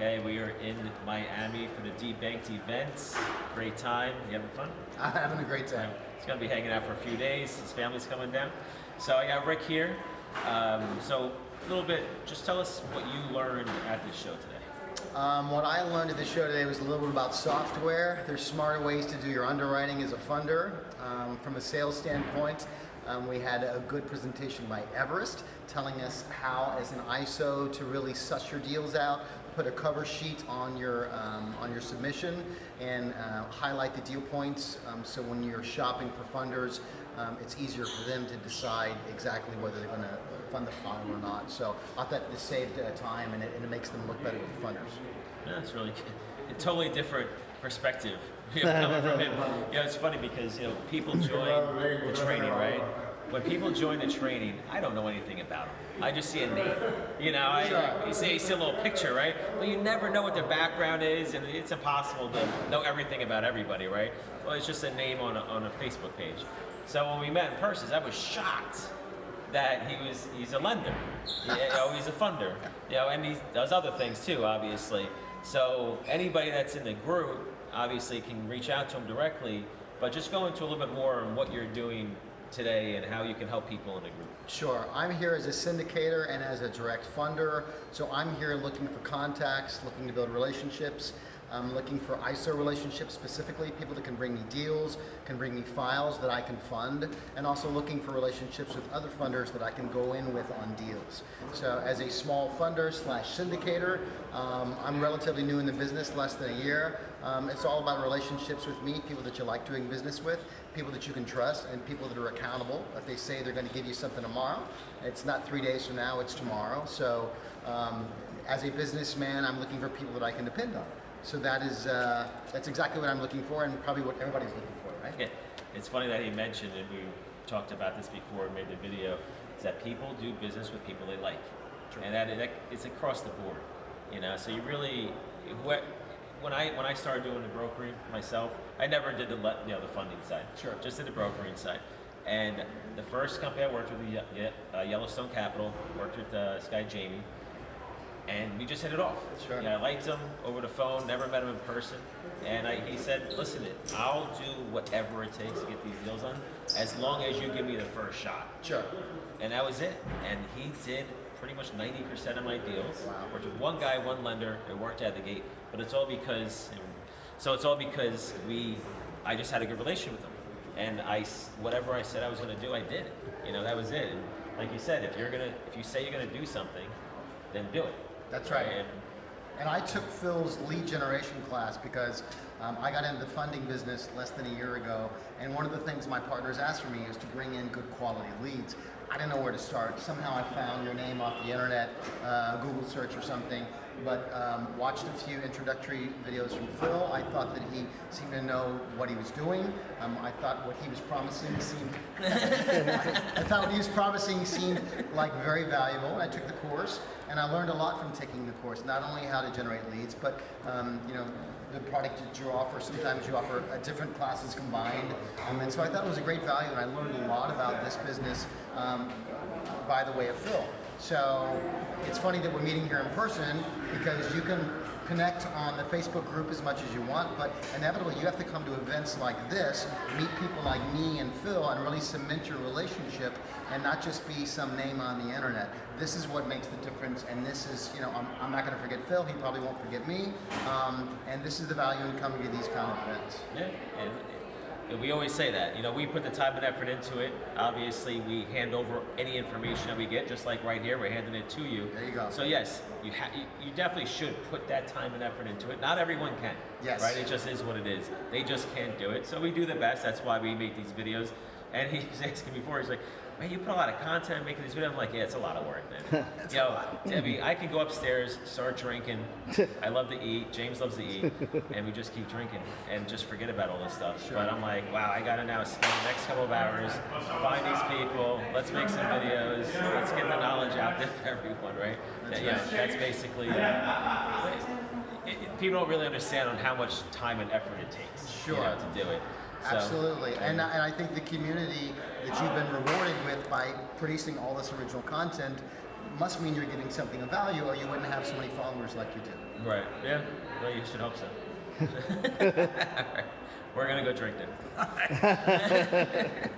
Okay, we are in Miami for the Debanked events. Great time. You having fun? I'm having a great time. He's going to be hanging out for a few days. His family's coming down. So I got Rick here. So a little bit, just tell us what you learned at this show today. What I learned at the show today was a little bit about software. There's smarter ways to do your underwriting as a funder. From a sales standpoint, we had a good presentation by Everest telling us how, as an ISO, to really suss your deals out, put a cover sheet on your submission, and highlight the deal points. So when you're shopping for funders, it's easier for them to decide exactly whether they're going to fund the file or not. So I thought this saved time, and it makes them look better with funders. Yeah, that's really good. A totally different perspective coming from him. It's funny because people join the training, right? When people join the training, I don't know anything about them. I just see a name. You see a little picture, right? But you never know what their background is, and it's impossible to know everything about everybody, right? Well, it's just a name on a Facebook page. So when we met in person, I was shocked that he's a lender. He's a funder. And he does other things too, obviously. So anybody that's in the group obviously can reach out to him directly, but just go into a little bit more on what you're doing today and how you can help people in the group. Sure. I'm here as a syndicator and as a direct funder. So I'm here looking for contacts, looking to build relationships. I'm looking for ISO relationships specifically, people that can bring me deals, can bring me files that I can fund, and also looking for relationships with other funders that I can go in with on deals. So as a small funder / syndicator, I'm relatively new in the business, less than a year. It's all about relationships with me, people that you like doing business with, people that you can trust, and people that are accountable. If they say they're going to give you something tomorrow, it's not 3 days from now, it's tomorrow. So as a businessman, I'm looking for people that I can depend on. So that's exactly what I'm looking for, and probably what everybody's looking for, right? Yeah. It's funny that he mentioned, and we talked about this before we made the video, is that people do business with people they like. True. And that it's across the board. So you really, when I started doing the brokering myself, I never did the funding side. Sure. Just did the brokering side. And the first company I worked with, Yellowstone Capital, worked with this guy Jamie. And we just hit it off. Sure. I liked him over the phone, never met him in person. And he said, listen, I'll do whatever it takes to get these deals done, as long as you give me the first shot. Sure. And that was it. And he did pretty much 90% of my deals. Wow. Worked with one guy, one lender. It worked out the gate. But it's all because, I just had a good relationship with him. And whatever I said I was going to do, I did it. That was it. And like you said, if you say you're going to do something, then do it. That's right. And I took Phil's lead generation class because I got into the funding business less than a year ago, and one of the things my partners asked for me is to bring in good quality leads. I didn't know where to start. Somehow I found your name off the internet, Google search or something, but watched a few introductory videos from Phil. I thought that he seemed to know what he was doing. I thought what he was promising seemed like very valuable. And I took the course, and I learned a lot from taking the course. Not only how to generate leads, but the product that you offer. Sometimes you offer different classes combined, and so I thought it was a great value, and I learned a lot about this business by the way of Phil. So it's funny that we're meeting here in person because you can connect on the Facebook group as much as you want, but inevitably you have to come to events like this, meet people like me and Phil, and really cement your relationship and not just be some name on the internet. This is what makes the difference, and this is, I'm not going to forget Phil, he probably won't forget me, and this is the value in coming to these kind of events. Yeah. And we always say that, we put the time and effort into it. Obviously, we hand over any information that we get, just like right here, we're handing it to you. There you go. So yes, you definitely should put that time and effort into it. Not everyone can. Yes. Right? It just is what it is. They just can't do it. So we do the best. That's why we make these videos. And he's asking me before, he's like, man, you put a lot of content making these videos. I'm like, yeah, it's a lot of work, man. Debbie, I can go upstairs, start drinking. I love to eat. James loves to eat. And we just keep drinking and just forget about all this stuff. Sure. But I'm like, wow, I got to now spend the next couple of hours, find these people, let's make some videos, let's get the knowledge out there for everyone, right? That's basically, people don't really understand on how much time and effort it takes to do it. So, absolutely, and I think the community that you've been rewarded with by producing all this original content must mean you're getting something of value, or you wouldn't have so many followers like you do. Right. Yeah. Well, you should hope so. We're gonna go drink then.